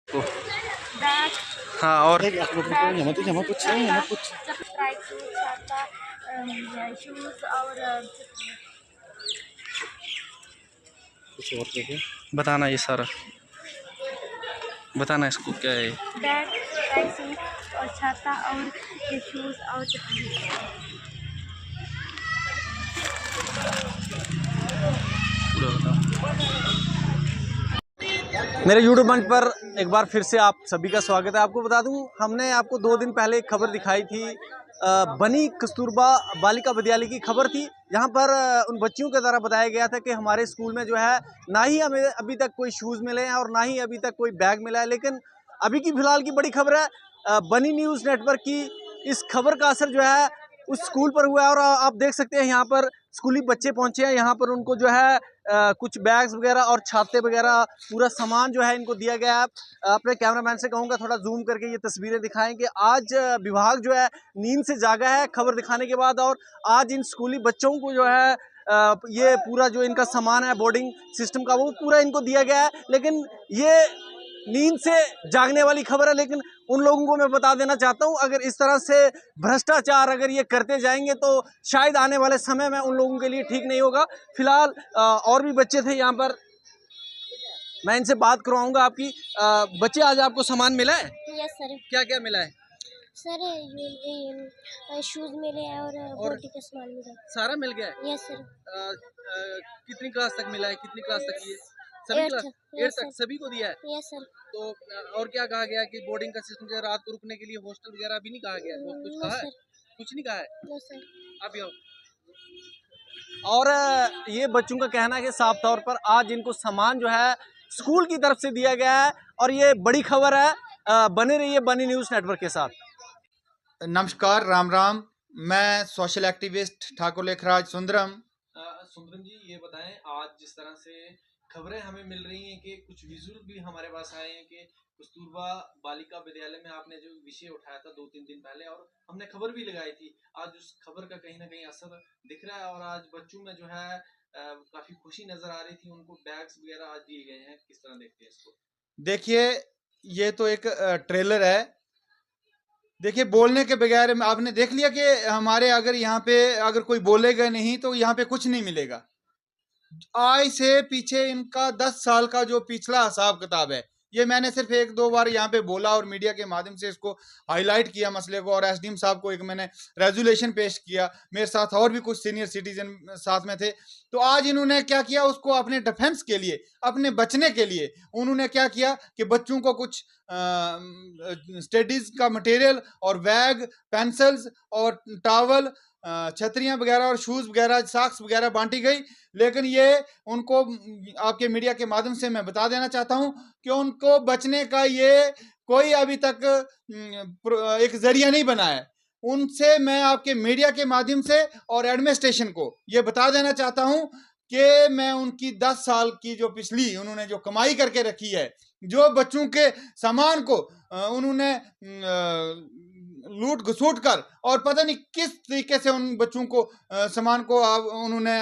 ओ, bag, हाँ और bag, try suit, छाता, शूज और कुछ और क्या बताना, ये सारा बताना इसको क्या है। बैग, ट्राई सूट और छाता और ये शूज और चप्पल। पूरा बताओ। मेरे YouTube मंच पर एक बार फिर से आप सभी का स्वागत है। आपको बता दूं, हमने आपको 2 दिन पहले एक खबर दिखाई थी। बनी कस्तूरबा बालिका विद्यालय की खबर थी, जहां पर उन बच्चियों के द्वारा बताया गया था कि हमारे स्कूल में जो है ना ही हमें अभी तक कोई शूज़ मिले हैं और ना ही अभी तक कोई बैग मिला है। लेकिन अभी की फ़िलहाल की बड़ी खबर है, बनी न्यूज़ नेटवर्क की इस खबर का असर जो है उस स्कूल पर हुआ है। और आप देख सकते हैं यहाँ पर स्कूली बच्चे पहुँचे हैं। यहाँ पर उनको जो है कुछ बैग्स वगैरह और छाते वगैरह पूरा सामान जो है इनको दिया गया है। अपने कैमरामैन से कहूँगा थोड़ा जूम करके ये तस्वीरें दिखाएं कि आज विभाग जो है नींद से जागा है खबर दिखाने के बाद। और आज इन स्कूली बच्चों को जो है ये पूरा जो इनका सामान है बोर्डिंग सिस्टम का वो पूरा इनको दिया गया है। लेकिन ये नींद से जागने वाली खबर है। लेकिन उन लोगों को मैं बता देना चाहता हूं, अगर इस तरह से भ्रष्टाचार अगर ये करते जाएंगे तो शायद आने वाले समय में उन लोगों के लिए ठीक नहीं होगा। फिलहाल और भी बच्चे थे यहाँ पर, मैं इनसे बात करवाऊंगा आपकी। बच्चे, आज आपको सामान मिला है? Yes sir. क्या क्या मिला है? सर शूज मिले हैं और बॉडी का सामान मिला है। सारा मिल गया है? Yes sir. कितनी क्लास तक मिला है? कितनी क्लास तक की है? सभी क्लास 8 यस तक सर। सभी को दिया है? Yes sir. तो और क्या कहा गया कि बोर्डिंग का सिस्टम जो है रात को रुकने के लिए हॉस्टल वगैरह भी नहीं कहा गया? वो कुछ नो कहा है? सर। कुछ नहीं कहा है? No sir. आप ही हो। और ये बच्चों का कहना है कि साफ तौर पर आज इनको सामान जो है स्कूल की तरफ से दिया गया है। और ये बड़ी खबर है। बने रहिए बनी न्यूज़ नेटवर्क के साथ। नमस्कार, राम राम। मैं सोशल एक्टिविस्ट ठाकुर लेखराज सुंदरम। सुंदरम जी, ये बताएं, आज जिस तरह से खबरें हमें मिल रही हैं कि कुछ विजुअल भी हमारे पास आए हैं कि कस्तूरबा बालिका विद्यालय में आपने जो विषय उठाया था 2-3 दिन पहले, और हमने खबर भी लगाई थी, आज उस खबर का कहीं ना कहीं असर दिख रहा है। और आज बच्चों में जो है काफी खुशी नजर आ रही थी। उनको बैग्स वगैरह आज दिए गए हैं। किस तरह देखते हैं इसको? देखिए, ये तो एक ट्रेलर है। देखिए, बोलने के बगैर आपने देख लिया कि हमारे अगर यहाँ पे अगर कोई बोलेगा नहीं तो यहाँ पे कुछ नहीं मिलेगा। आज से पीछे इनका 10 साल का जो पिछला हिसाब किताब है, ये मैंने सिर्फ 1-2 बार यहाँ पे बोला और मीडिया के माध्यम से इसको हाईलाइट किया मसले को, और एसडीएम साहब को एक मैंने रेजोल्यूशन पेश किया। मेरे साथ और भी कुछ सीनियर सिटीजन साथ में थे। तो आज इन्होंने क्या किया, उसको अपने डिफेंस के लिए, अपने बचने के लिए उन्होंने क्या किया कि बच्चों को कुछ स्टडीज का मटेरियल और बैग, पेंसिल्स और टॉवल, छतरियां वगैरह और शूज वगैरह, सॉक्स वगैरह बांटी गई। लेकिन ये उनको आपके मीडिया के माध्यम से मैं बता देना चाहता हूं कि उनको बचने का ये कोई अभी तक एक जरिया नहीं बना है। उनसे मैं आपके मीडिया के माध्यम से और एडमिनिस्ट्रेशन को ये बता देना चाहता हूं कि मैं उनकी 10 साल की जो पिछली उन्होंने जो कमाई करके रखी है, जो बच्चों के सामान को उन्होंने लूट घसूट कर और पता नहीं किस तरीके से उन बच्चों को सामान को उन्होंने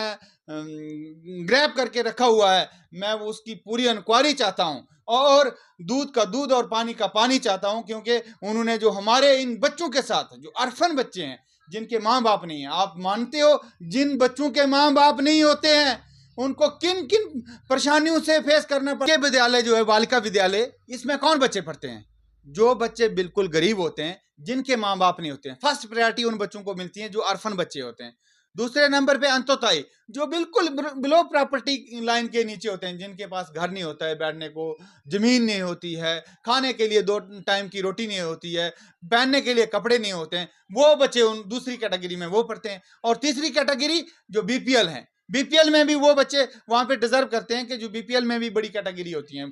ग्रैब करके रखा हुआ है, मैं उसकी पूरी इंक्वायरी चाहता हूं और दूध का दूध और पानी का पानी चाहता हूं। क्योंकि उन्होंने जो हमारे इन बच्चों के साथ, जो अर्फन बच्चे हैं जिनके माँ बाप नहीं है, आप मानते हो जिन बच्चों के माँ बाप नहीं होते हैं उनको किन किन परेशानियों से फेस करना पड़ता है। विद्यालय जो है बालिका विद्यालय, इसमें कौन बच्चे पढ़ते हैं? जो बच्चे बिल्कुल गरीब होते हैं, जिनके माँ बाप नहीं होते हैं। फर्स्ट प्रायोरिटी उन बच्चों को मिलती है जो अर्फन बच्चे होते हैं। दूसरे नंबर पे अंत्योदय, जो बिल्कुल बिलो प्रॉपर्टी लाइन के नीचे होते हैं, जिनके पास घर नहीं होता है, बैठने को जमीन नहीं होती है, खाने के लिए 2 टाइम की रोटी नहीं होती है, पहनने के लिए कपड़े नहीं होते हैं, वो बच्चे उन दूसरी कैटेगरी में वो पढ़ते हैं। और तीसरी कैटेगरी जो बीपीएल है, बीपीएल में भी वो बच्चे वहां पे डिजर्व करते हैं कि जो बीपीएल में भी बड़ी कैटेगरी होती है,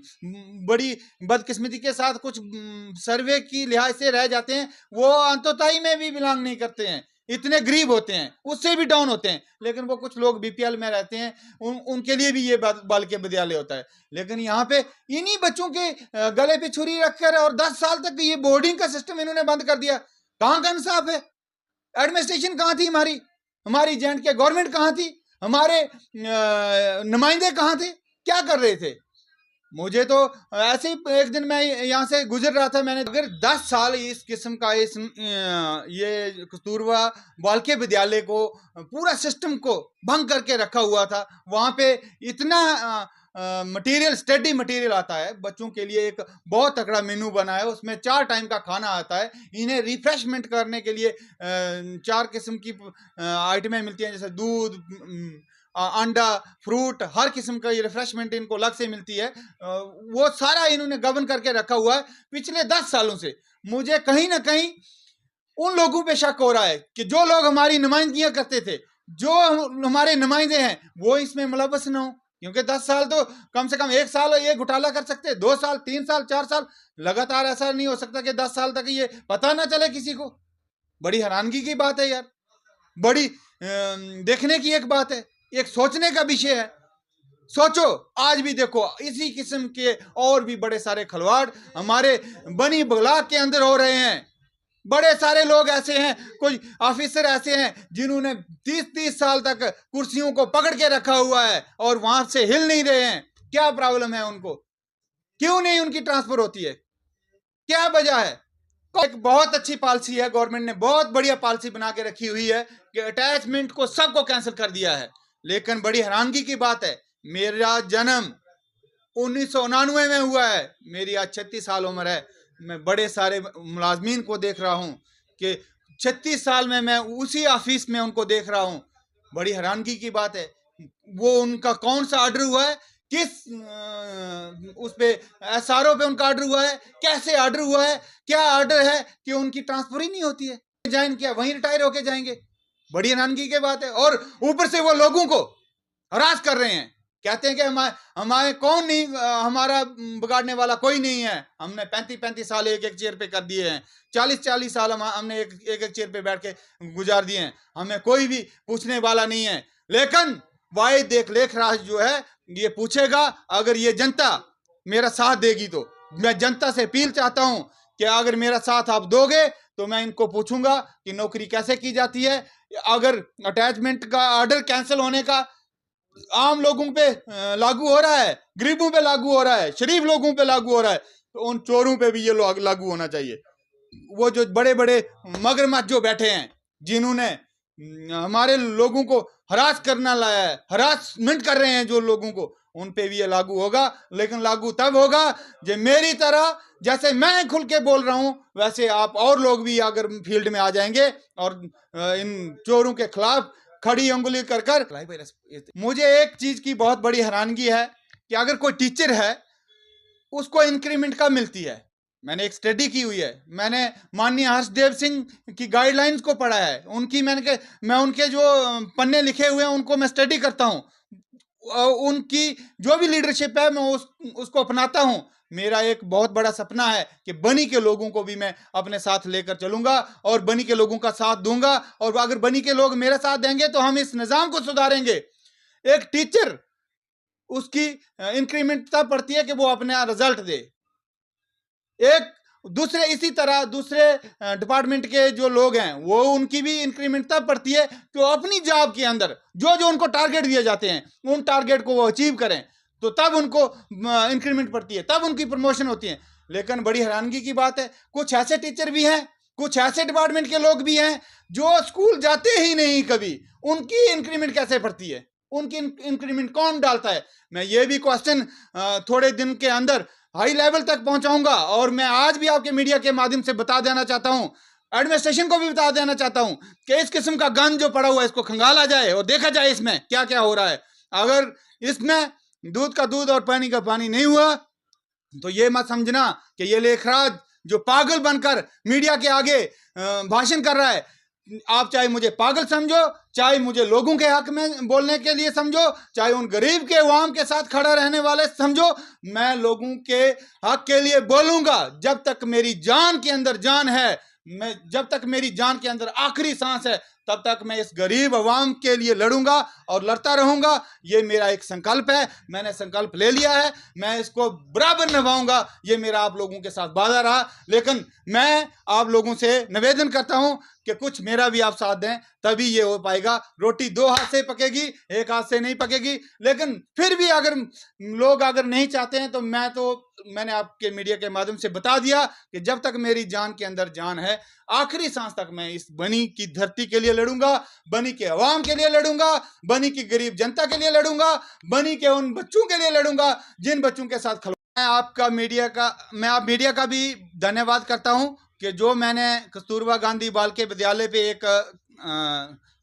बड़ी बदकिस्मती के साथ कुछ सर्वे की लिहाज से रह जाते हैं, वो अंत्योदय में भी बिलोंग नहीं करते हैं, इतने गरीब होते हैं, उससे भी डाउन होते हैं। लेकिन वो कुछ लोग बीपीएल में रहते हैं, उनके लिए भी ये बालिका विद्यालय होता है। लेकिन यहाँ पे इन्हीं बच्चों के गले पे छुरी रखकर और 10 साल तक ये बोर्डिंग का सिस्टम इन्होंने बंद कर दिया। कहाँ का इंसाफ है? एडमिनिस्ट्रेशन कहाँ थी हमारी? हमारी J&K गवर्नमेंट कहाँ थी? हमारे नुमाइंदे कहाँ थे? क्या कर रहे थे? मुझे तो ऐसे ही एक दिन मैं यहाँ से गुजर रहा था, मैंने अगर 10 साल इस किस्म का ये कस्तूरबा बालिका विद्यालय को पूरा सिस्टम को भंग करके रखा हुआ था। वहाँ पे इतना मटेरियल, स्टडी मटेरियल आता है बच्चों के लिए, एक बहुत तगड़ा मेनू बना है, उसमें 4 टाइम का खाना आता है। इन्हें रिफ्रेशमेंट करने के लिए 4 किस्म की आइटमें मिलती हैं, जैसे दूध, अंडा, फ्रूट, हर किस्म का ये रिफ्रेशमेंट इनको अलग से मिलती है। वो सारा इन्होंने गवर्न करके रखा हुआ है पिछले 10 सालों से। मुझे कहीं ना कहीं उन लोगों पे शक हो रहा है कि जो लोग हमारी नुमाइंदगियां करते थे, जो हमारे नुमाइंदे हैं, वो इसमें मुलव्वस ना हो। क्योंकि 10 साल तो कम से कम 1 साल ये घोटाला कर सकते, 2 साल, 3 साल, 4 साल लगातार ऐसा नहीं हो सकता कि 10 साल तक ये पता ना चले किसी को। बड़ी हैरानगी की बात है यार, बड़ी देखने की एक बात है, एक सोचने का विषय है। सोचो, आज भी देखो इसी किस्म के और भी बड़े सारे खिलवाड़ हमारे बनी बगलाक के अंदर हो रहे हैं। बड़े सारे लोग ऐसे हैं, कोई ऑफिसर ऐसे हैं जिन्होंने 30-30 साल तक कुर्सियों को पकड़ के रखा हुआ है और वहां से हिल नहीं रहे हैं। क्या प्रॉब्लम है उनको? क्यों नहीं उनकी ट्रांसफर होती है? क्या वजह है? एक बहुत अच्छी पॉलिसी है, गवर्नमेंट ने बहुत बढ़िया पॉलिसी बना के रखी हुई है कि अटैचमेंट को सबको कैंसिल कर दिया है। लेकिन बड़ी हैरानगी की बात है, मेरा जन्म 1999 में हुआ है, मेरी आज 36 साल उम्र है। मैं बड़े सारे मुलाजमीन को देख रहा हूं कि 36 साल में मैं उसी ऑफिस में उनको देख रहा हूं। बड़ी हैरानगी की बात है, वो उनका कौन सा ऑर्डर हुआ है, किस उस पे एसआरओ पे उनका ऑर्डर हुआ है, कैसे ऑर्डर हुआ है, क्या ऑर्डर है कि उनकी ट्रांसफर ही नहीं होती है। ज्वाइन किया, वहीं रिटायर होके जाएंगे। बड़ी हैरानगी की बात है। और ऊपर से वो लोगों को हरास कर रहे हैं, कहते हैं कि हमारे कौन नहीं, हमारा बिगाड़ने वाला कोई नहीं है। हमने 35-35 साल एक चेयर पे कर दिए हैं, 40-40 साल हमने एक चेयर पे बैठ के गुजार दिए हैं, हमें कोई भी पूछने वाला नहीं है। लेकिन वाई देख लेख राज जो है ये पूछेगा, अगर ये जनता मेरा साथ देगी तो। मैं जनता से अपील चाहता हूं कि अगर मेरा साथ आप दोगे तो मैं इनको पूछूंगा कि नौकरी कैसे की जाती है। अगर अटैचमेंट का ऑर्डर कैंसिल होने का आम लोगों पे लागू हो रहा है, गरीबों पे लागू हो रहा है, शरीफ लोगों पे लागू हो रहा है, तो उन चोरों पे भी ये लागू होना चाहिए। वो जो बड़े बड़े मगरमच्छ जो बैठे हैं, जिन्होंने हमारे लोगों को हरास करना लाया है, हरासमेंट कर रहे हैं जो लोगों को, उन पे भी ये लागू होगा। लेकिन लागू तब होगा जब मेरी तरह, जैसे मैं खुल के बोल रहा हूं, वैसे आप और लोग भी अगर फील्ड में आ जाएंगे और इन चोरों के खिलाफ खड़ी उंगली कर कर। मुझे एक चीज की बहुत बड़ी हैरानगी है कि अगर कोई टीचर है उसको इंक्रीमेंट कब मिलती है। मैंने एक स्टडी की हुई है, मैंने माननीय हर्षदेव सिंह की गाइडलाइंस को पढ़ा है, मैं उनके जो पन्ने लिखे हुए हैं उनको मैं स्टडी करता हूं, उनकी जो भी लीडरशिप है मैं उसको अपनाता हूं। मेरा एक बहुत बड़ा सपना है कि बनी के लोगों को भी मैं अपने साथ लेकर चलूंगा और बनी के लोगों का साथ दूंगा, और अगर बनी के लोग मेरा साथ देंगे तो हम इस निजाम को सुधारेंगे। एक टीचर, उसकी इंक्रीमेंट तब पड़ती है कि वो अपना रिजल्ट दे। एक दूसरे, इसी तरह दूसरे डिपार्टमेंट के जो लोग हैं वो, उनकी भी इंक्रीमेंट तब पड़ती है कि वो अपनी जॉब के अंदर जो जो उनको टारगेट दिए जाते हैं उन टारगेट को वो अचीव करें, तो तब उनको इंक्रीमेंट पड़ती है, तब उनकी प्रमोशन होती है। लेकिन बड़ी हैरानगी की बात है, कुछ ऐसे टीचर भी हैं, कुछ ऐसे डिपार्टमेंट के लोग भी हैं जो स्कूल जाते ही नहीं कभी, उनकी इंक्रीमेंट कैसे पड़ती है, उनकी इंक्रीमेंट कौन डालता है। मैं ये भी क्वेश्चन थोड़े दिन के अंदर हाई लेवल तक पहुंचाऊंगा, और मैं आज भी आपके मीडिया के माध्यम से बता देना चाहता हूं, एडमिनिस्ट्रेशन को भी बता देना चाहता हूं कि इस किस्म का गन जो पड़ा हुआ है इसको खंगाला जाए और देखा जाए इसमें क्या क्या हो रहा है। अगर इसमें दूध का दूध और पानी का पानी नहीं हुआ तो ये मत समझना कि ये लेखराज जो पागल बनकर मीडिया के आगे भाषण कर रहा है, आप चाहे मुझे पागल समझो, चाहे मुझे लोगों के हक में बोलने के लिए समझो, चाहे उन गरीब के अवाम के साथ खड़ा रहने वाले समझो, मैं लोगों के हक के लिए बोलूंगा जब तक मेरी जान के अंदर जान है। मैं जब तक मेरी जान के अंदर आखिरी सांस है तब तक मैं इस गरीब अवाम के लिए लड़ूंगा और लड़ता रहूंगा। ये मेरा एक संकल्प है, मैंने संकल्प ले लिया है, मैं इसको बराबर निभाऊंगा। ये मेरा आप लोगों के साथ वादा रहा, लेकिन मैं आप लोगों से निवेदन करता हूं कि कुछ मेरा भी आप साथ दें, तभी ये हो पाएगा। रोटी दो हाथ से पकेगी, एक हाथ से नहीं पकेगी। लेकिन फिर भी अगर लोग नहीं चाहते हैं तो मैंने आपके मीडिया के माध्यम से बता दिया कि जब तक मेरी जान के अंदर जान है, आखिरी सांस तक मैं इस बनी की धरती के लिए लड़ूंगा, बनी के अवाम के लिए लड़ूंगा, बनी की गरीब जनता के लिए लड़ूंगा, बनी के उन बच्चों के लिए लड़ूंगा जिन बच्चों के साथ मैं आप मीडिया का भी धन्यवाद करता हूं कि जो मैंने कस्तूरबा गांधी बालिका विद्यालय पे एक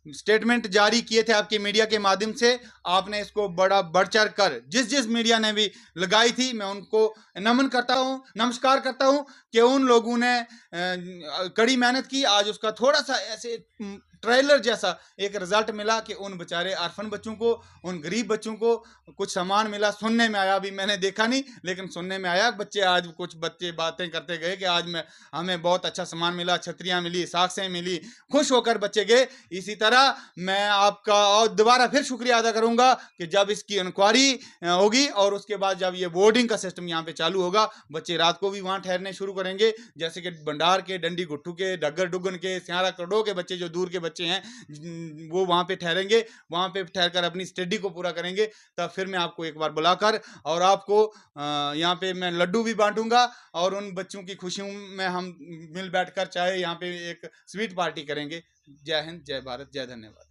स्टेटमेंट जारी किए थे आपके मीडिया के माध्यम से, आपने इसको बड़ा बढ़ चढ़ कर जिस मीडिया ने भी लगाई थी, मैं उनको नमन करता हूं, नमस्कार करता हूं कि उन लोगों ने कड़ी मेहनत की। आज उसका थोड़ा सा ऐसे ट्रेलर जैसा एक रिजल्ट मिला कि उन बेचारे ऑर्फन बच्चों को, उन गरीब बच्चों को कुछ सामान मिला। सुनने में आया, अभी मैंने देखा नहीं, लेकिन सुनने में आया कुछ बच्चे बातें करते गए कि आज हमें बहुत अच्छा सामान मिला, छतरियां मिली, साक्सें मिली, खुश होकर बच्चे गए। इसी तरह मैं आपका और दोबारा फिर शुक्रिया अदा करूंगा कि जब इसकी इंक्वायरी होगी और उसके बाद जब ये बोर्डिंग का सिस्टम यहाँ पे चालू होगा, बच्चे रात को भी वहाँ ठहरने शुरू करेंगे। जैसे कि भंडार के, डंडी गुट्टू के, डग्गर डुगन के, स्यारा कड़ो के बच्चे, जो दूर के बच्चे हैं, वो वहाँ पे ठहरेंगे, वहाँ पे ठहरकर अपनी स्टडी को पूरा करेंगे। तब फिर मैं आपको एक बार बुलाकर और आपको यहाँ पे मैं लड्डू भी बांटूंगा और उन बच्चों की खुशियों में हम मिल बैठकर चाहे यहाँ पे एक स्वीट पार्टी करेंगे। जय हिंद, जय भारत, जय धन्यवाद।